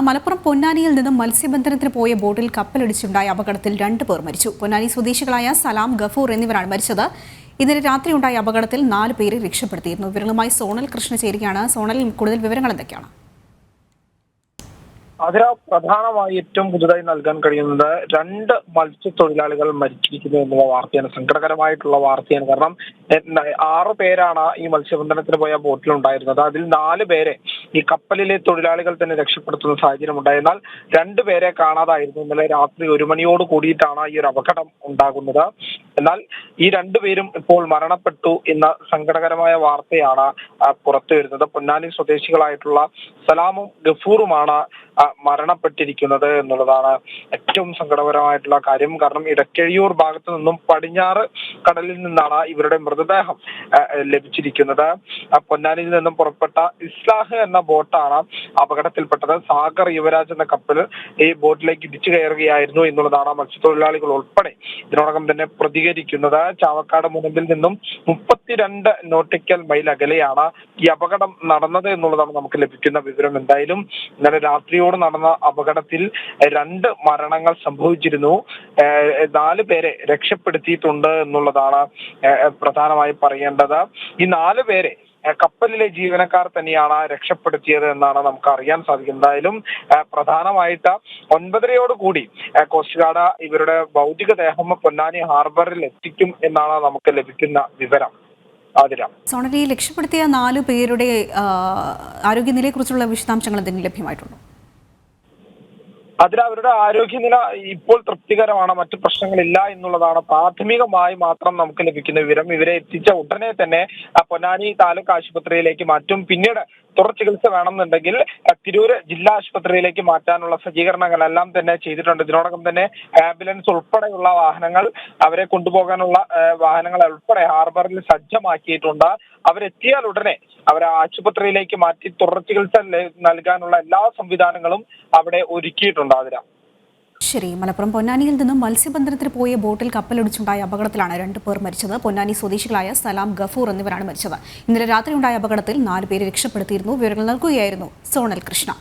മലപ്പുറം പൊന്നാനിയിൽ നിന്നും മത്സ്യബന്ധനത്തിന് പോയ ബോട്ടിൽ കപ്പലിടിച്ചുണ്ടായ അപകടത്തിൽ 2 പേർ മരിച്ചു. പൊന്നാനി സ്വദേശികളായ സലാം, ഗഫൂർ എന്നിവരാണ് മരിച്ചത്. ഇന്നലെ രാത്രിയുണ്ടായ അപകടത്തിൽ 4 പേരെ രക്ഷപ്പെടുത്തിയിരുന്നു. വിവരങ്ങളുമായി സോണൽ കൃഷ്ണ ചേരുകയാണ്. സോണലിൽ കൂടുതൽ വിവരങ്ങൾ എന്തൊക്കെയാണ്? അതിൽ പ്രധാനമായി ഏറ്റവും പുതുതായി നൽകാൻ കഴിയുന്നത് 2 മത്സ്യത്തൊഴിലാളികൾ മരിച്ചിരിക്കുന്നു എന്നുള്ള വാർത്തയാണ്. സങ്കടകരമായിട്ടുള്ള വാർത്തയാണ്. കാരണം 6 പേരാണ് ഈ മത്സ്യബന്ധനത്തിന് പോയ ബോട്ടിലുണ്ടായിരുന്നത്. അതിൽ 4 പേരെ ഈ കപ്പലിലെ തൊഴിലാളികൾ തന്നെ രക്ഷപ്പെടുത്തുന്ന സാഹചര്യം ഉണ്ടായി. എന്നാൽ 2 പേരെ കാണാതായിരുന്നു. ഇന്നലെ രാത്രി 1 മണിയോട് കൂടിയിട്ടാണ് ഈ ഒരു അപകടം ഉണ്ടാകുന്നത്. എന്നാൽ ഈ 2 പേരും ഇപ്പോൾ മരണപ്പെട്ടു എന്ന സങ്കടകരമായ വാർത്തയാണ് പുറത്തു വരുന്നത്. പൊന്നാനി സ്വദേശികളായിട്ടുള്ള സലാമും ഗഫൂറുമാണ് മരണപ്പെട്ടിരിക്കുന്നത് എന്നുള്ളതാണ് ഏറ്റവും സങ്കടകരമായിട്ടുള്ള കാര്യം. കാരണം ഇടക്കഴിയൂർ ഭാഗത്തു നിന്നും പടിഞ്ഞാറ് കടലിൽ നിന്നാണ് ഇവരുടെ മൃതദേഹം ലഭിച്ചിരിക്കുന്നത്. പൊന്നാനിയിൽ നിന്നും പുറപ്പെട്ട ഇസ്ലാഹ് എന്ന ബോട്ടാണ് അപകടത്തിൽപ്പെട്ടത്. സാഗർ യുവരാജ് എന്ന കപ്പൽ ഈ ബോട്ടിലേക്ക് ഇടിച്ചു കയറുകയായിരുന്നു എന്നുള്ളതാണ് മത്സ്യത്തൊഴിലാളികൾ ഉൾപ്പെടെ ഇതിനോടകം തന്നെ പ്രതികരിക്കുന്നത്. ചാവക്കാട് മുനമ്പിൽ നിന്നും 32 നോട്ടിക്കൽ മൈൽ അകലെയാണ് ഈ അപകടം നടന്നത് എന്നുള്ളതാണ് നമുക്ക് ലഭിക്കുന്ന വിവരം. എന്തായാലും ഇന്നലെ രാത്രിയോട് നടന്ന അപകടത്തിൽ 2 മരണങ്ങൾ സംഭവിച്ചിരുന്നു. 4 പേരെ രക്ഷപ്പെടുത്തിയിട്ടുണ്ട് എന്നുള്ളതാണ് പ്രധാനമായി പറയേണ്ടത്. ഈ 4 പേരെ കപ്പലിലെ ജീവനക്കാർ തന്നെയാണ് രക്ഷപ്പെടുത്തിയത് എന്നാണ് നമുക്ക് അറിയാൻ സാധിക്കുന്നത്. എന്തായാലും പ്രധാനമായിട്ട് 9:30 കൂടി കോസ്റ്റ് ഗാർഡ് ഇവരുടെ ഭൗതികദേഹം പൊന്നാനി ഹാർബറിൽ എത്തിക്കും എന്നാണ് നമുക്ക് ലഭിക്കുന്ന വിവരം. സോണലി, രക്ഷപ്പെടുത്തിയ 4 പേരുടെ ആരോഗ്യനിലയെക്കുറിച്ചുള്ള വിശദാംശങ്ങൾ എന്തെങ്കിലും ലഭ്യമായിട്ടുണ്ടോ? അതിൽ അവരുടെ ആരോഗ്യനില ഇപ്പോൾ തൃപ്തികരമാണ്, മറ്റു പ്രശ്നങ്ങളില്ല എന്നുള്ളതാണ് പ്രാഥമികമായി മാത്രം നമുക്ക് ലഭിക്കുന്ന വിവരം. ഇവരെ എത്തിച്ച ഉടനെ തന്നെ പൊന്നാനി താലൂക്ക് ആശുപത്രിയിലേക്ക് മാറ്റും. പിന്നീട് തുടർ ചികിത്സ വേണമെന്നുണ്ടെങ്കിൽ തിരൂര് ജില്ലാ ആശുപത്രിയിലേക്ക് മാറ്റാനുള്ള സജ്ജീകരണങ്ങളെല്ലാം തന്നെ ചെയ്തിട്ടുണ്ട്. ഇതിനോടകം തന്നെ ആംബുലൻസ് ഉൾപ്പെടെയുള്ള വാഹനങ്ങൾ, അവരെ കൊണ്ടുപോകാനുള്ള വാഹനങ്ങൾ ഉൾപ്പെടെ ഹാർബറിൽ സജ്ജമാക്കിയിട്ടുണ്ട്. അവരെത്തിയാൽ ഉടനെ അവരെ ആശുപത്രിയിലേക്ക് മാറ്റി തുടർ ചികിത്സ നൽകാനുള്ള എല്ലാ സംവിധാനങ്ങളും അവിടെ ഒരുക്കിയിട്ടുണ്ട്. ശരി. മലപ്പുറം പൊന്നാനിയിൽ നിന്നും മത്സ്യബന്ധനത്തിന് പോയ ബോട്ടിൽ കപ്പലിടിച്ചുണ്ടായ അപകടത്തിലാണ് 2 പേർ മരിച്ചത്. പൊന്നാനി സ്വദേശികളായ സലാം, ഗഫൂർ എന്നിവരാണ് മരിച്ചത്. ഇന്നലെ രാത്രിയുണ്ടായ അപകടത്തിൽ 4 പേരെ രക്ഷപ്പെടുത്തിയിരുന്നു. വിവരങ്ങൾ നൽകുകയായിരുന്നു സോണൽ കൃഷ്ണ.